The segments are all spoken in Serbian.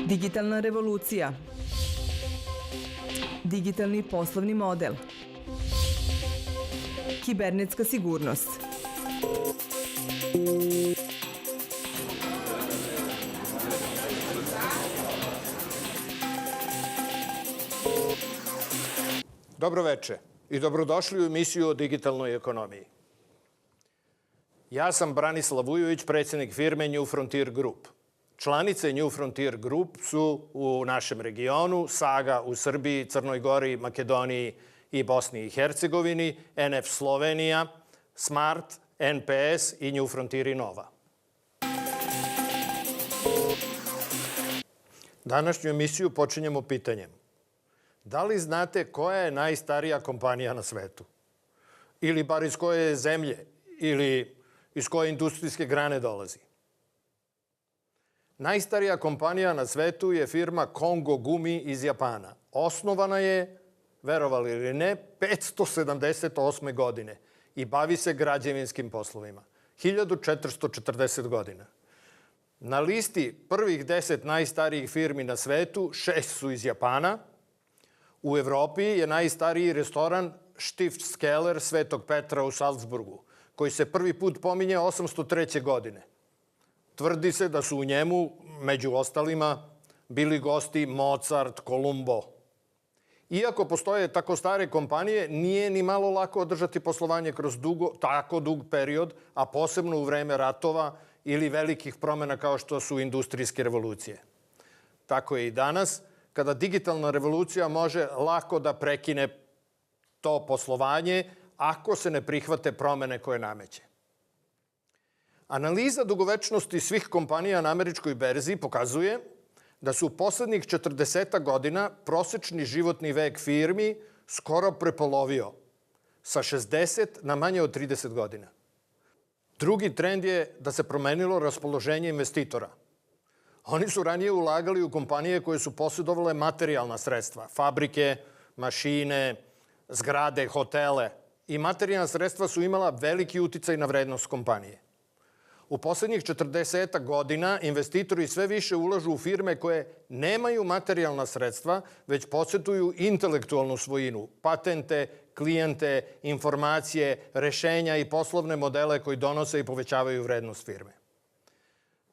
Digitalna revolucija. Digitalni poslovni model. Kibernetska sigurnost. Dobroveče i dobrodošli u emisiju o digitalnoj ekonomiji. Ja sam Branislav Vujović, predsjednik firme New Frontier Group. Članice New Frontier Group su u našem regionu Saga u Srbiji, Crnoj Gori, Makedoniji i Bosni i Hercegovini, NF Slovenija, Smart, NPS i New Frontier Innova. Današnju emisiju počinjemo pitanjem. Da li znate koja je najstarija kompanija na svetu? Ili bar iz koje je zemlje? Ili iz koje industrijske grane dolazi? Najstarija kompanija na svetu je firma Kongo Gumi iz Japana. Osnovana je, verovali ili ne, 578. godine i bavi se građevinskim poslovima. 1440 godina. Na listi prvih 10 najstarijih firmi na svetu, 6 su iz Japana. U Evropi je najstariji restoran Stiftskeller Svetog Petra u Salzburgu, koji se prvi put pominje 803. godine. Tvrdi se da su u njemu, među ostalima, bili gosti Mozart, Kolumbo. Iako postoje tako stare kompanije, nije ni malo lako održati poslovanje kroz tako dug period, a posebno u vreme ratova ili velikih promjena kao što su industrijske revolucije. Tako je i danas, kada digitalna revolucija može lako da prekine to poslovanje ako se ne prihvate promene koje nameće. Analiza dugovečnosti svih kompanija na američkoj berzi pokazuje da su u poslednjih 40 godina prosečni životni vek firmi skoro prepolovio, sa 60 na manje od 30 godina. Drugi trend je da se promenilo raspoloženje investitora. Oni su ranije ulagali u kompanije koje su posjedovale materijalna sredstva, fabrike, mašine, zgrade, hotele, i materijalna sredstva su imala veliki uticaj na vrednost kompanije. U poslednjih 40 godina investitori sve više ulažu u firme koje nemaju materijalna sredstva, već posjeduju intelektualnu svojinu, patente, klijente, informacije, rešenja i poslovne modele koji donose i povećavaju vrednost firme.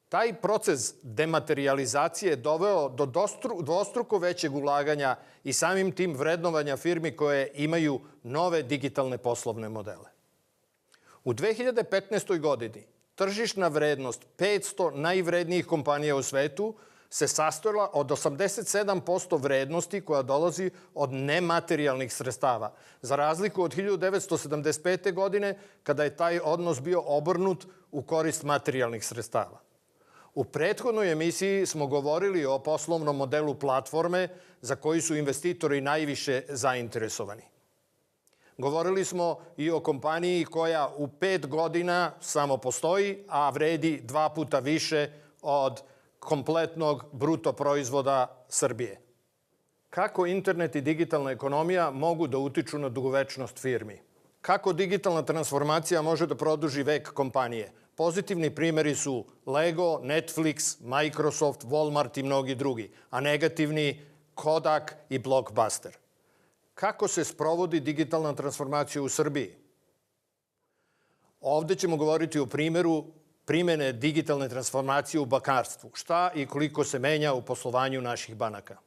Taj proces dematerializacije je doveo do dvostruko većeg ulaganja i samim tim vrednovanja firmi koje imaju nove digitalne poslovne modele. U 2015. godini tržišna vrednost 500 najvrednijih kompanija u svetu se sastojala od 87% vrednosti koja dolazi od nematerijalnih sredstava, za razliku od 1975. godine kada je taj odnos bio obrnut u korist materijalnih sredstava. U prethodnoj emisiji smo govorili o poslovnom modelu platforme za koji su investitori najviše zainteresovani. Govorili smo i o kompaniji koja u 5 godina samo postoji, a vredi 2 puta više od kompletnog bruto proizvoda Srbije. Kako internet i digitalna ekonomija mogu da utiču na dugovečnost firmi? Kako digitalna transformacija može da produži vek kompanije? Pozitivni primjeri su Lego, Netflix, Microsoft, Walmart i mnogi drugi, a negativni Kodak i Blockbuster. Kako se sprovodi digitalna transformacija u Srbiji? Ovde ćemo govoriti o primjeru primjene digitalne transformacije u bankarstvu. Šta i koliko se menja u poslovanju naših banaka?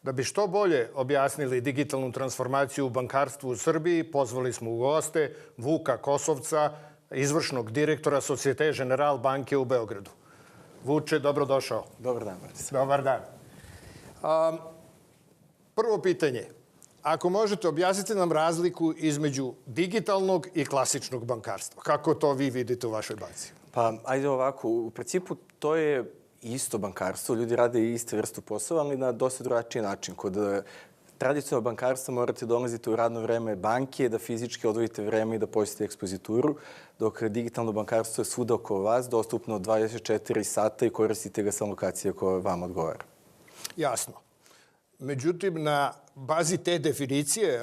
Da bi što bolje objasnili digitalnu transformaciju u bankarstvu u Srbiji, pozvali smo u goste Vuka Kosovca, izvršnog direktora Societe Generale banke u Beogradu. Vuče, dobrodošao. Dobar dan, Branislav. Dobar dan. Prvo pitanje. Ako možete, objasnite nam razliku između digitalnog i klasičnog bankarstva. Kako to vi vidite u vašoj banci? Pa, ajde ovako, u principu to je isto bankarstvo, ljudi rade iste vrstu posla, ali na dosta drugačiji način. Kod tradicionalnog bankarstva morate dolaziti u radno vreme banke, da fizički odvojite vreme i da posjetite ekspozituru, dok digitalno bankarstvo je svuda oko vas, dostupno 24 sata i koristite ga sa lokacije koja vam odgovara. Jasno. Međutim, na bazi te definicije,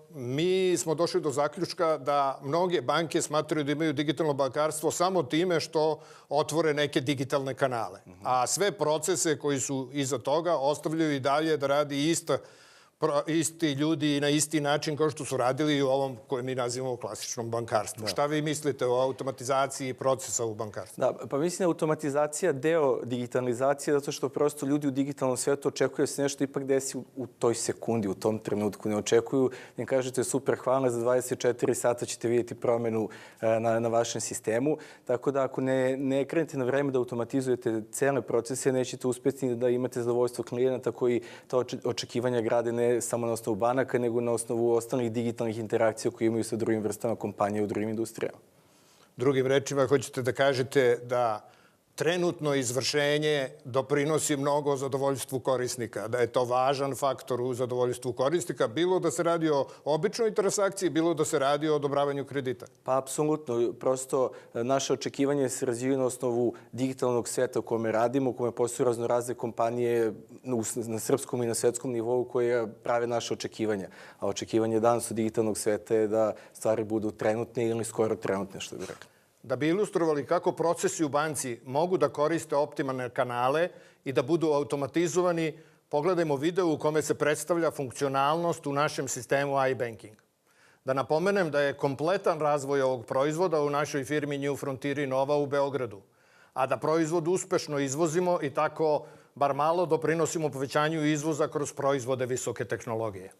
mi smo došli do zaključka da mnoge banke smatraju da imaju digitalno bankarstvo samo time što otvore neke digitalne kanale. A sve procese koji su iza toga ostavljaju i dalje da radi isti ljudi na isti način kao što su radili i u ovom koje mi nazivamo klasičnom bankarstvu. Šta vi mislite o automatizaciji procesa u bankarstvu? Da, pa mislim da je automatizacija deo digitalizacije zato što prosto ljudi u digitalnom svetu očekuju da se nešto ipak desi u toj sekundi, u tom trenutku. Ne očekuju da im kažete super, hvala, za 24 sata ćete vidjeti promenu na vašem sistemu. Tako da ako ne krenete na vreme da automatizujete cele procese, nećete uspjeti da imate zadovoljstvo klijenata koji ta očekivanja grade ne samo na osnovu banaka, nego na osnovu ostalih digitalnih interakcija koje imaju sa drugim vrstama kompanije u drugim industrijama. Drugim rečima, hoćete da kažete da trenutno izvršenje doprinosi mnogo zadovoljstvu korisnika, da je to važan faktor u zadovoljstvu korisnika, bilo da se radi o običnoj transakciji, bilo da se radi o odobravanju kredita? Pa, apsolutno. Prosto naše očekivanje se razvijaju na osnovu digitalnog sveta u kome radimo, u kome postoju raznorazne kompanije na srpskom i na svetskom nivou koje prave naše očekivanja. A očekivanje danas od digitalnog sveta je da stvari budu trenutne ili skoro trenutne, što bi rekli. Da bi ilustrovali kako procesi u banci mogu da koriste optimalne kanale i da budu automatizovani, pogledajmo video u kome se predstavlja funkcionalnost u našem sistemu iBanking. Da napomenem da je kompletan razvoj ovog proizvoda u našoj firmi New Frontier Nova u Beogradu, a da proizvod uspešno izvozimo i tako bar malo doprinosimo povećanju izvoza kroz proizvode visoke tehnologije.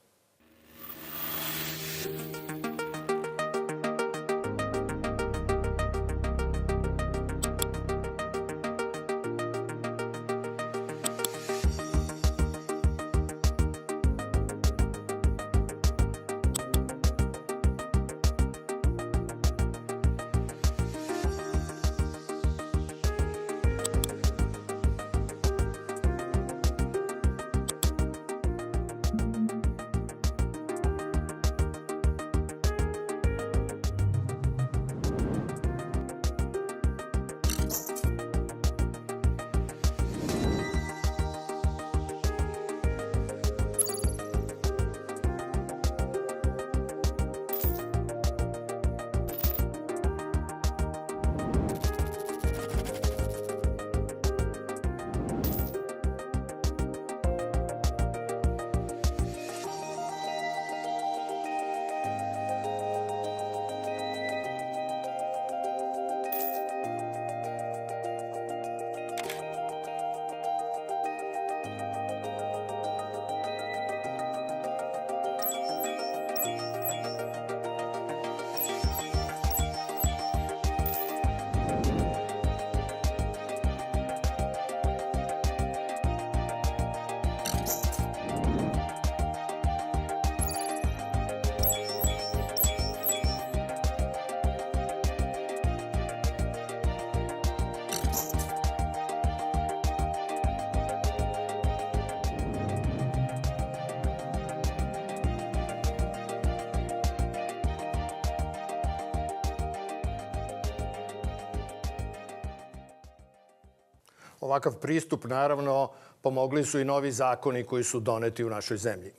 Ovakav pristup, naravno, pomogli su i novi zakoni koji su doneti u našoj zemlji.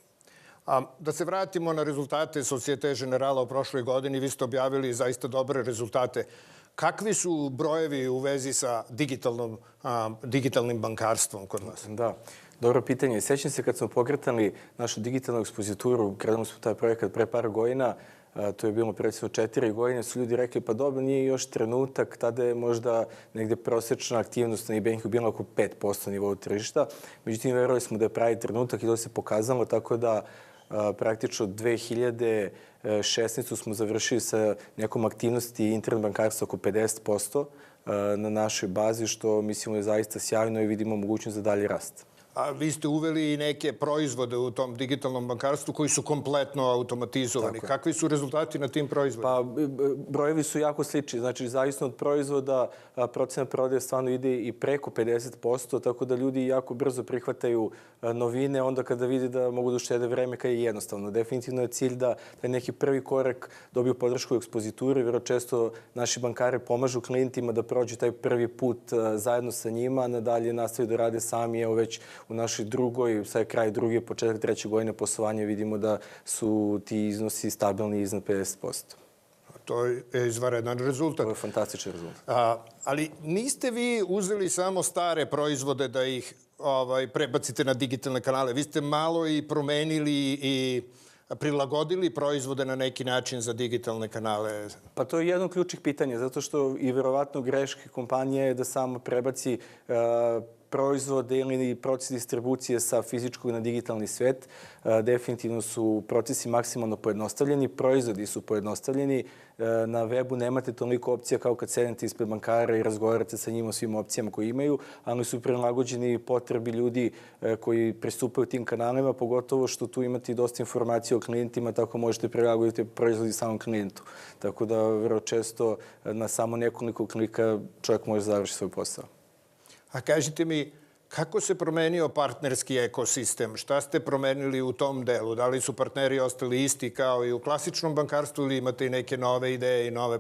Da se vratimo na rezultate Societe Generala u prošloj godini, vi ste objavili zaista dobre rezultate. Kakvi su brojevi u vezi sa digitalnim bankarstvom kod vas? Da, dobro pitanje. Sećam se kad smo pokretali našu digitalnu ekspozituru, krenuli smo taj projekat pre par godina, to je bilo recimo 4 godine, su ljudi rekli pa dobro, nije još trenutak, tada je možda negde prosečna aktivnost na iBanku bila oko 5% nivou tržišta. Međutim, verovali smo da je pravi trenutak i to se pokazalo, tako da praktično 2016. smo završili sa nekom aktivnosti internet bankarstva oko 50% na našoj bazi, što mislimo je zaista sjajno i vidimo mogućnost za dalji rast. A vi ste uveli i neke proizvode u tom digitalnom bankarstvu koji su kompletno automatizovani. Kakvi su rezultati na tim proizvodima? Pa, brojevi su jako slični. Znači, zavisno od proizvoda, procenat prodaje stvarno ide i preko 50%, tako da ljudi jako brzo prihvataju novine onda kada vide da mogu da uštede vreme kad je jednostavno. Definitivno je cilj da taj neki prvi korak dobiju podršku u ekspozituri, jer često naši bankari pomažu klijentima da prođu taj prvi put zajedno sa njima, nadalje nastavaju da rade sami. Evo već u našoj drugoj, sad je kraj druge, početak treće godine poslovanja, vidimo da su ti iznosi stabilni iznad 50%. To je izvanredan rezultat. To je fantastičan rezultat. Ali niste vi uzeli samo stare proizvode da ih prebacite na digitalne kanale. Vi ste malo i promenili i prilagodili proizvode na neki način za digitalne kanale. Pa to je jedno od ključnih pitanja, zato što i verovatno greške kompanije je da samo prebaci proizvode ili proces distribucije sa fizičkog na digitalni svet. Definitivno su procesi maksimalno pojednostavljeni, proizvodi su pojednostavljeni. Na webu nemate toliko opcija kao kad sedete ispred bankara i razgovarate sa njima o svim opcijama koje imaju, ali su prilagođeni potrebi ljudi koji pristupaju tim kanalima, pogotovo što tu imate i dosta informacija o klijentima, tako možete prilagoditi proizvodi samom klijentu. Tako da vrlo često na samo nekoliko klika čovjek može završiti svoj posao. A kažite mi, kako se promenio partnerski ekosistem? Šta ste promenili u tom delu? Da li su partneri ostali isti kao i u klasičnom bankarstvu ili imate i neke nove ideje i nove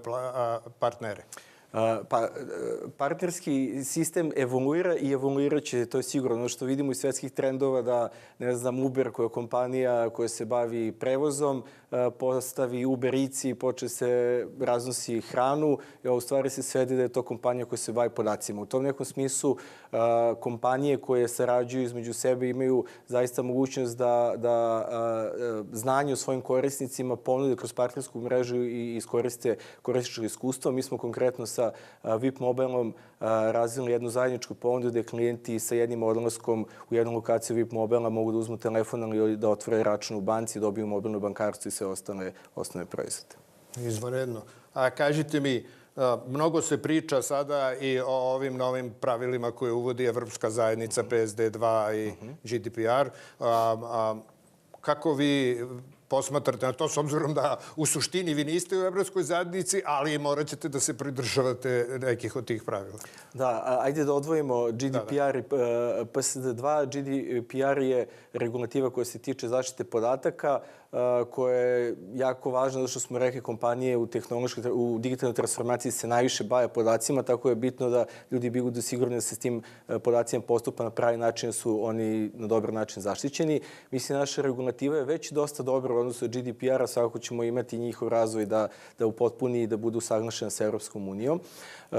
partnere? Pa, partnerski sistem evoluira i evoluirat će, to je sigurno. Ono što vidimo iz svetskih trendova da, ne znam, Uber koja je kompanija koja se bavi prevozom, postavi Uber Eats i počne se raznosi hranu, a u stvari se svede da je to kompanija koja se bavi podacima. U tom nekom smislu kompanije koje sarađuju između sebe imaju zaista mogućnost da znanje o svojim korisnicima ponude kroz partnersku mrežu i iskoriste korisničko iskustvo. Mi smo konkretno sa VIP Mobilom razvili jednu zajedničku ponudu gde klijenti sa jednim odlaskom u jednu lokaciju VIP Mobila mogu da uzmu telefon ili da otvore račun u banci, dobiju mobilno bankarstvo i sve osnovne proizvode. Izvanredno. A kažite mi, mnogo se priča sada i o ovim novim pravilima koje uvodi Evropska zajednica PSD2 i GDPR. Kako vi posmatrate na to, s obzirom da u suštini vi niste u Evropskoj zajednici, ali morat ćete da se pridržavate nekih od tih pravila? Da, ajde da odvojimo GDPR i PSD2. GDPR je regulativa koja se tiče zaštite podataka, koja je jako važna, zato što smo rekli kompanije u digitalnoj transformaciji se najviše bave podacima, tako je bitno da ljudi budu sigurni da se s tim podacima postupa na pravi način, su oni na dobar način zaštićeni. Mislim, naša regulativa je već dosta dobra u odnosu od GDPR-a, svakako ćemo imati njihov razvoj da upotpuni i da budu usaglašena sa Evropskom unijom.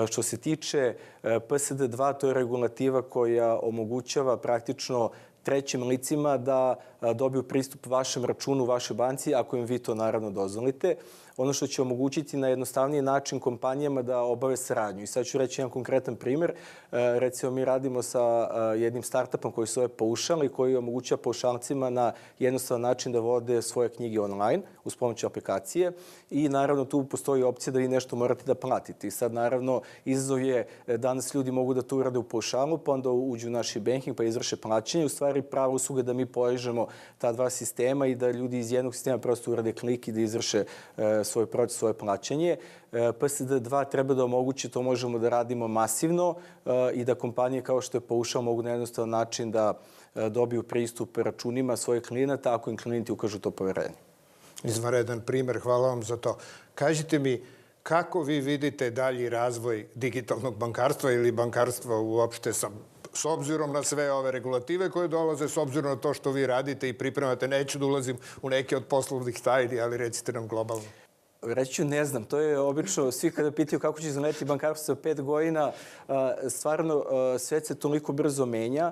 Što se tiče PSD2, to je regulativa koja omogućava praktično trećim licima da dobiju pristup vašem računu u vašoj banci, ako im vi to naravno dozvolite. Ono što će omogućiti na jednostavniji način kompanijama da obave saradnju. I sad ću reći jedan konkretan primjer. Recimo, mi radimo sa jednim startupom koji se zove Paušal i koji omogućava paušalcima na jednostavan način da vode svoje knjige online uz pomoću aplikacije. I naravno tu postoji opcija da vi nešto morate da platite. I sad naravno izazov je danas ljudi mogu da to urade u Paušalu, pa onda uđu u naš banking pa izvrše plaćanje. U stvari prava usluga da mi povežemo ta dva sistema i da ljudi iz jednog sistema prosto urade klik i da izvrše svoj proces, svoje plaćanje. PSD2 treba da omogući, to možemo da radimo masivno i da kompanije kao što je Paušal mogu na jednostavan način da dobiju pristup računima svojih klijenata ako im klijenti ukažu to poverenje. Izvanredan primer, hvala vam za to. Kažite mi, kako vi vidite dalji razvoj digitalnog bankarstva ili bankarstva uopšte s obzirom na sve ove regulative koje dolaze, s obzirom na to što vi radite i pripremate? Neću da ulazim u neke od poslovnih tajni, ali recite nam globalno. Reći ću, ne znam, to je obično, svi kada pitaju kako će izgledati bankarstvo za 5 godina, stvarno svet se toliko brzo menja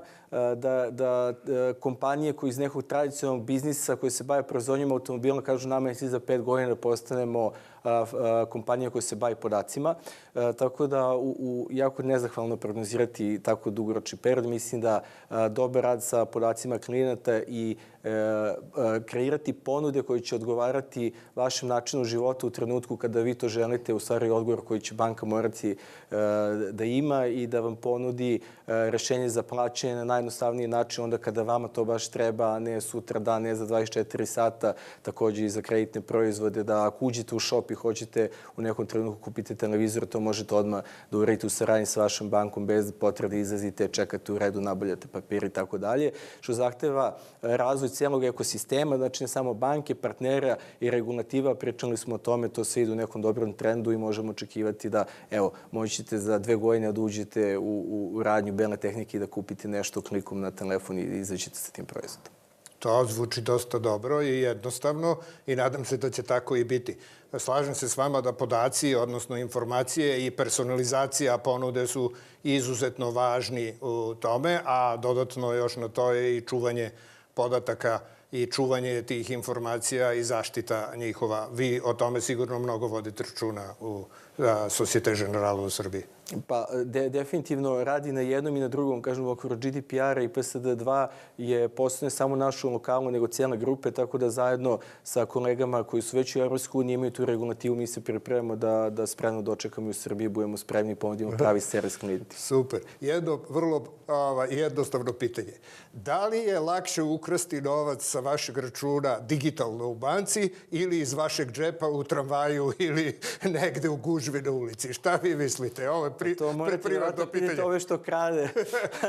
da kompanije koje iz nekog tradicionalnog biznisa koje se bave proizvodnjom automobila kažu nama je za 5 godina da postanemo kompanija koja se bavi podacima. Tako da jako nezahvalno prognozirati tako dugoročni period. Mislim da dobar rad sa podacima klijenata i kreirati ponude koje će odgovarati vašem načinu života u trenutku kada vi to želite, u stvari odgovor koji će banka morati da ima i da vam ponudi rešenje za plaćanje na najjednostavniji način onda kada vama to baš treba, a ne sutra dan, ne za 24 sata, takođe i za kreditne proizvode, da ako uđete u shop i hoćete u nekom trenutku kupite televizor, to možete odmah da uradite u saradnji sa vašom bankom bez potrebe da izlazite, čekate u redu, nabavljate papire i tako dalje, što zahteva razvoj cijelog ekosistema, znači ne samo banke, partnera i regulativa, pričali smo o tome, to sve ide u nekom dobrom trendu i možemo očekivati da, evo, možete za 2 godine da uđete u radnju bele tehnike i da kupite nešto klikom na telefon i izađete sa tim proizvodom. To zvuči dosta dobro i jednostavno i nadam se da će tako i biti. Slažem se s vama da podaci, odnosno informacije i personalizacija ponude su izuzetno važni u tome, a dodatno još na to je i čuvanje podataka i čuvanje tih informacija i zaštita njihova. Vi o tome sigurno mnogo vodite računa u Societe Generale u Srbiji. Pa definitivno radi na jednom i na drugom, kažem, u okviru GDPR-a i PSD2 je posebno samo našu lokalnu, nego cijele grupe, tako da zajedno sa kolegama koji su već u EU imaju tu regulativu, mi se pripremamo da spremno dočekamo i u Srbiji, budemo spremni i ponudimo pravi servis klijentima. Super. Jedno vrlo jednostavno pitanje. Da li je lakše ukrasti novac sa vašeg računa digitalno u banci ili iz vašeg džepa u tramvaju ili negde u gužvi na ulici? Šta vi mislite? Ovo je privatno pitanje. Ove što krade.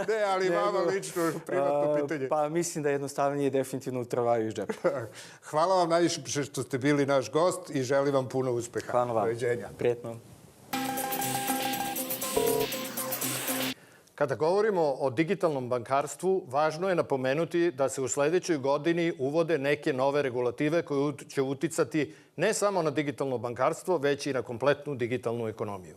Ne, ali vama lično privatno pitanje. Pa mislim da jednostavnije definitivno u tramvaju iz džepa. Hvala vam najviše što ste bili naš gost i želim vam puno uspeha. Hvala vam. Doviđenja. Prijetno. Kada govorimo o digitalnom bankarstvu, važno je napomenuti da se u sledećoj godini uvode neke nove regulative koje će uticati ne samo na digitalno bankarstvo, već i na kompletnu digitalnu ekonomiju.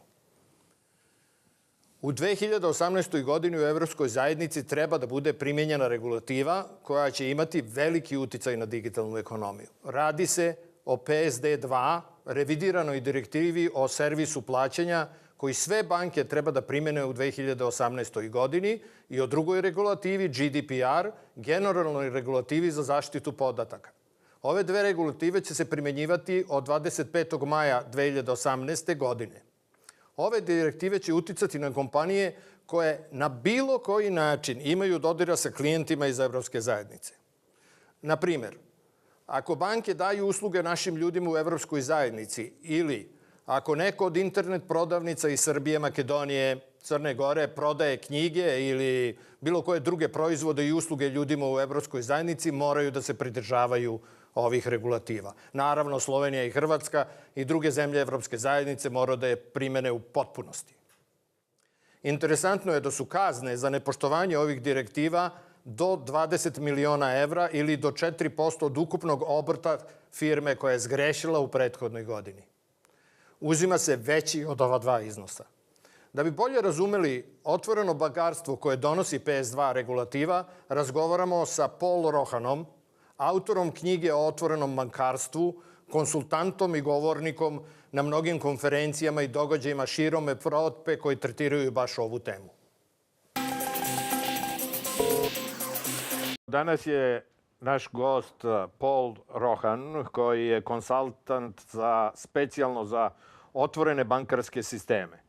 U 2018. godini u Evropskoj zajednici treba da bude primenjena regulativa koja će imati veliki uticaj na digitalnu ekonomiju. Radi se o PSD2, revidiranoj direktivi o servisu plaćanja koji sve banke treba da primene u 2018. godini i o drugoj regulativi GDPR, generalnoj regulativi za zaštitu podataka. Ove 2 regulative će se primenjivati od 25. maja 2018. godine. Ove direktive će uticati na kompanije koje na bilo koji način imaju dodira sa klijentima iz Evropske zajednice. Na primer, ako banke daju usluge našim ljudima u Evropskoj zajednici ili ako neko od internet prodavnica iz Srbije, Makedonije, Crne Gore prodaje knjige ili bilo koje druge proizvode i usluge ljudima u Evropskoj zajednici, moraju da se pridržavaju ovih regulativa. Naravno, Slovenija i Hrvatska i druge zemlje Evropske zajednice moraju da je primene u potpunosti. Interesantno je da su kazne za nepoštovanje ovih direktiva do 20 miliona evra ili do 4% od ukupnog obrta firme koja je zgrešila u prethodnoj godini. Uzima se veći od ova 2 iznosa. Da bi bolje razumeli otvoreno bankarstvo koje donosi PS2 regulativa, razgovaramo sa Paul Rohanom, autorom knjige o otvorenom bankarstvu, konsultantom i govornikom na mnogim konferencijama i događajima širom Evrope koji tretiraju baš ovu temu. Danas je naš gost Paul Rohan, koji je konsultant specijalno za otvorene bankarske sisteme.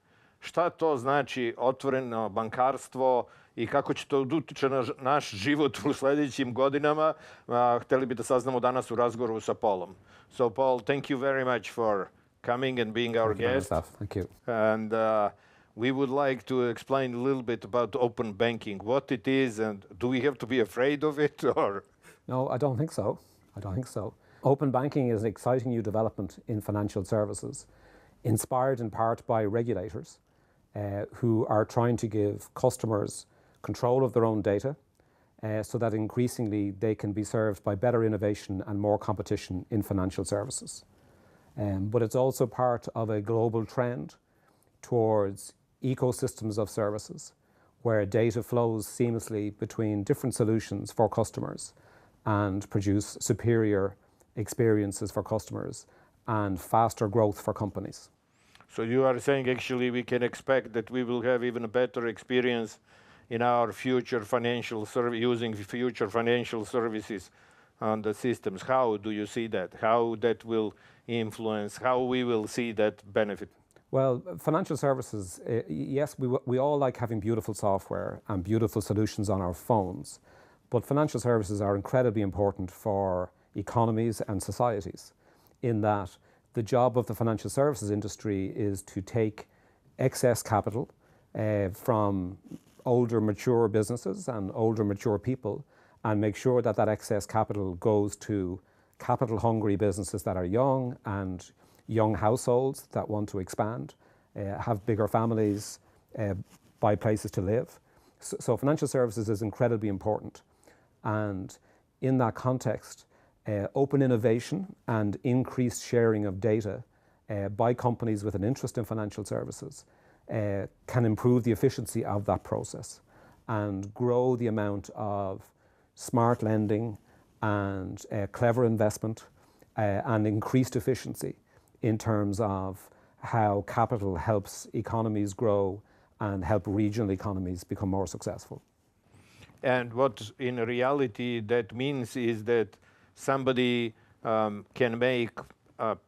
Šta to znači otvoreno bankarstvo i kako će to utiče na naš život u sledećim godinama? Hteli bi da saznamo danas u razgovoru sa Paulom. So Paul, thank you very much for coming and being our guest. Thank you. And we would like to explain a little bit about open banking, what it is, and do we have to be afraid of it or... No, I don't think so. Open banking is an exciting new development in financial services, inspired in part by regulators who are trying to give customers control of their own data so that increasingly they can be served by better innovation and more competition in financial services. But it's also part of a global trend towards ecosystems of services where data flows seamlessly between different solutions for customers and produce superior experiences for customers and faster growth for companies. So you are saying actually we can expect that we will have even a better experience in our future financial using future financial services on the systems. How do you see that? How that will influence, how we will see that benefit? Well, financial services, yes, we all like having beautiful software and beautiful solutions on our phones, but financial services are incredibly important for economies and societies in that the job of the financial services industry is to take excess capital from older mature businesses and older mature people and make sure that that excess capital goes to capital hungry businesses that are young and young households that want to expand, have bigger families, buy places to live. So financial services is incredibly important. And in that context, open innovation and increased sharing of data by companies with an interest in financial services can improve the efficiency of that process and grow the amount of smart lending and clever investment and increased efficiency in terms of how capital helps economies grow and help regional economies become more successful. And what in reality that means is that somebody can make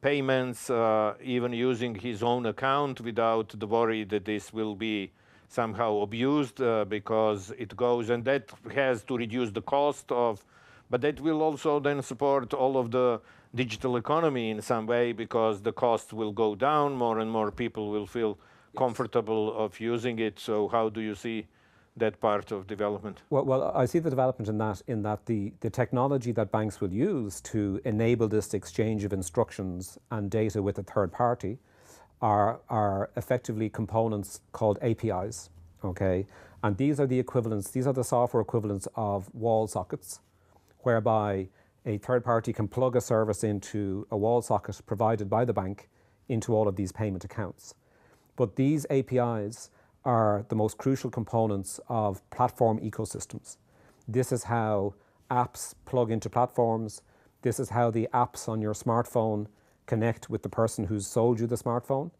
payments even using his own account without the worry that this will be somehow abused because it goes, and that has to reduce the cost of, but that will also then support all of the digital economy in some way because the cost will go down, more and more people will feel comfortable of using it. So how do you see that part of development? Well, I see the development in that the technology that banks will use to enable this exchange of instructions and data with a third party are effectively components called APIs, okay? And these are the software equivalents of wall sockets, whereby a third party can plug a service into a wall socket provided by the bank into all of these payment accounts. But these APIs are the most crucial components of platform ecosystems. This is how apps plug into platforms. This is how the apps on your smartphone connect with the person who's sold you the smartphone.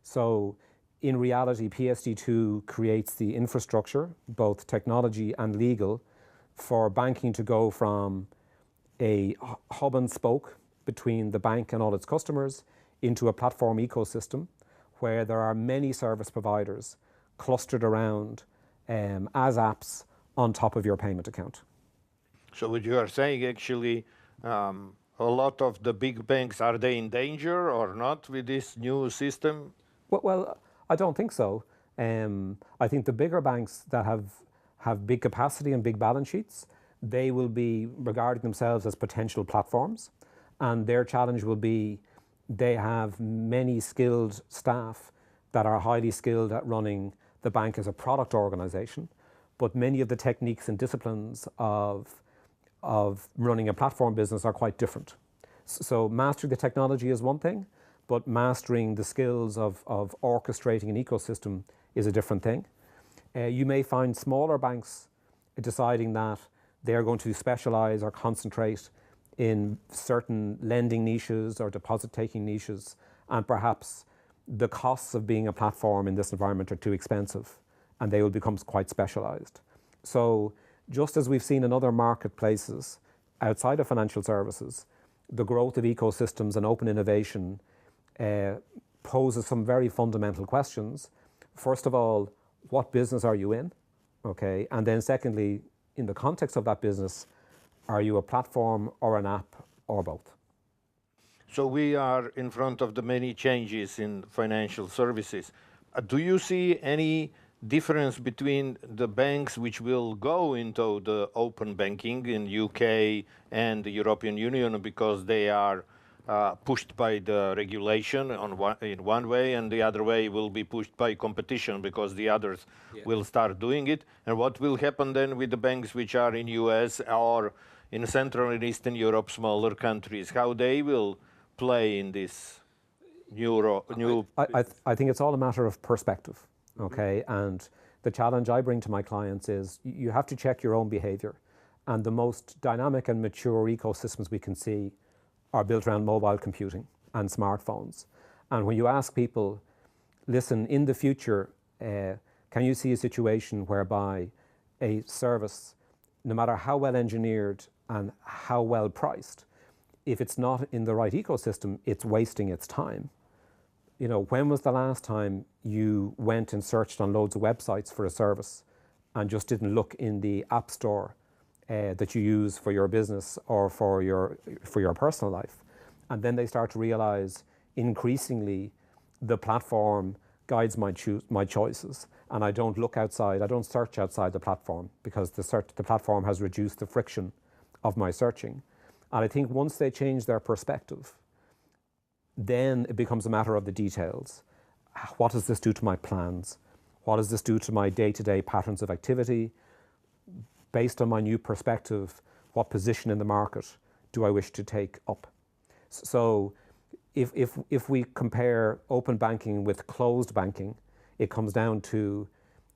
So in reality, PSD2 creates the infrastructure, both technology and legal, for banking to go from a hub and spoke between the bank and all its customers into a platform ecosystem where there are many service providers clustered around as apps on top of your payment account. So what you are saying actually, a lot of the big banks, are they in danger or not with this new system? Well, I don't think so. I think the bigger banks that have big capacity and big balance sheets, they will be regarding themselves as potential platforms. And their challenge will be they have many skilled staff that are highly skilled at running the bank as a product organization, but many of the techniques and disciplines of running a platform business are quite different. So mastering the technology is one thing, but mastering the skills of orchestrating an ecosystem is a different thing. You may find smaller banks deciding that they're going to specialize or concentrate in certain lending niches or deposit-taking niches, and perhaps the costs of being a platform in this environment are too expensive, and they will become quite specialized. So just as we've seen in other marketplaces outside of financial services, the growth of ecosystems and open innovation poses some very fundamental questions. First of all, what business are you in? Okay, and then secondly, in the context of that business, are you a platform or an app or both? So we are in front of the many changes in financial services. Do you see any difference between the banks which will go into the open banking in UK and the European Union because they are pushed by the regulation in one way, and the other way will be pushed by competition because the others will start doing it? And what will happen then with the banks which are in US or in Central and Eastern Europe, smaller countries, how they will play in this new? I think it's all a matter of perspective, okay? And the challenge I bring to my clients is you have to check your own behavior. And the most dynamic and mature ecosystems we can see are built around mobile computing and smartphones. And when you ask people, listen, in the future, can you see a situation whereby a service, no matter how well engineered and how well priced, if it's not in the right ecosystem, it's wasting its time? You know, when was the last time you went and searched on loads of websites for a service and just didn't look in the app store that you use for your business or for your personal life? And then they start to realize increasingly the platform guides my choices, and I don't look outside, I don't search outside the platform, because the platform has reduced the friction of my searching. And I think once they change their perspective, then it becomes a matter of the details. What does this do to my plans? What does this do to my day-to-day patterns of activity? Based on my new perspective, what position in the market do I wish to take up? So if we compare open banking with closed banking, it comes down to,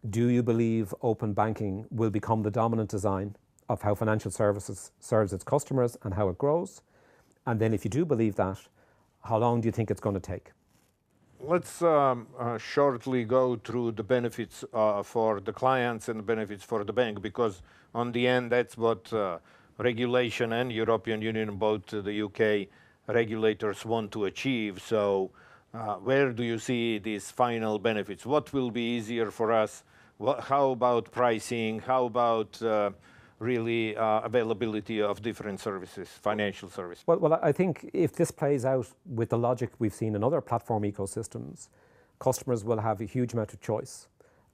do you believe open banking will become the dominant design of how financial services serves its customers and how it grows? And then if you do believe that, how long do you think it's going to take? Let's shortly go through the benefits for the clients and the benefits for the bank, because on the end, that's what regulation and European Union, both the UK regulators, want to achieve. So where do you see these final benefits? What will be easier for us? How about pricing? How about really availability of different services, financial services? Well, I think if this plays out with the logic we've seen in other platform ecosystems, customers will have a huge amount of choice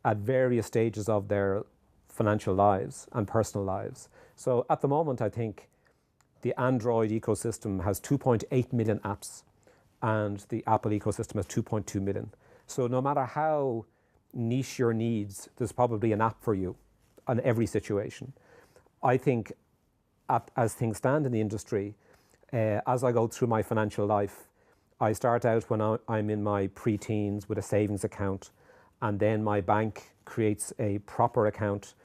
at various stages of their financial lives and personal lives. So at the moment, I think the Android ecosystem has 2.8 million apps, and the Apple ecosystem has 2.2 million. So no matter how niche your needs, there's probably an app for you on every situation. I think as things stand in the industry, as I go through my financial life, I start out when I'm in my pre-teens with a savings account, and then my bank creates a proper account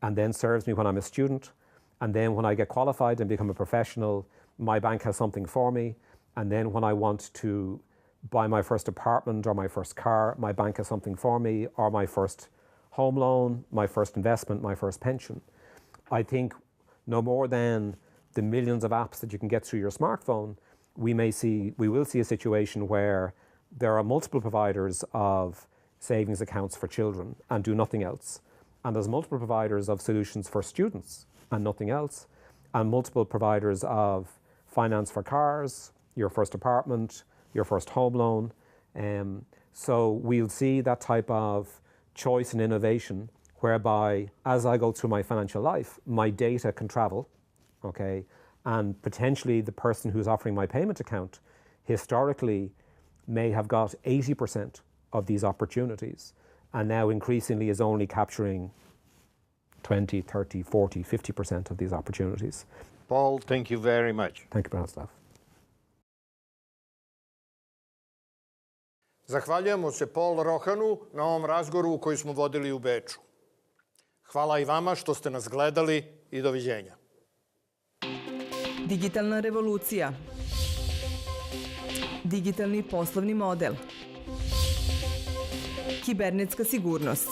and then serves me when I'm a student. And then when I get qualified and become a professional, my bank has something for me. And then when I want to buy my first apartment or my first car, my bank has something for me, or my first home loan, my first investment, my first pension. I think no more than the millions of apps that you can get through your smartphone, we will see a situation where there are multiple providers of savings accounts for children and do nothing else. And there's multiple providers of solutions for students and nothing else, and multiple providers of finance for cars, your first apartment, your first home loan. So we'll see that type of choice and innovation, whereby as I go through my financial life, my data can travel, okay? And potentially the person who's offering my payment account historically may have got 80% of these opportunities, and now increasingly is only capturing 20, 30, 40, 50% of these opportunities. Paul, thank you very much. Thank you, Branislav. Zahvaljujemo se Paul Rohanu na ovom razgovoru koji smo vodili u Beču. Hvala i vama što ste nas gledali i doviđenja. Digitalna revolucija. Digitalni poslovni model. Kibernetska sigurnost.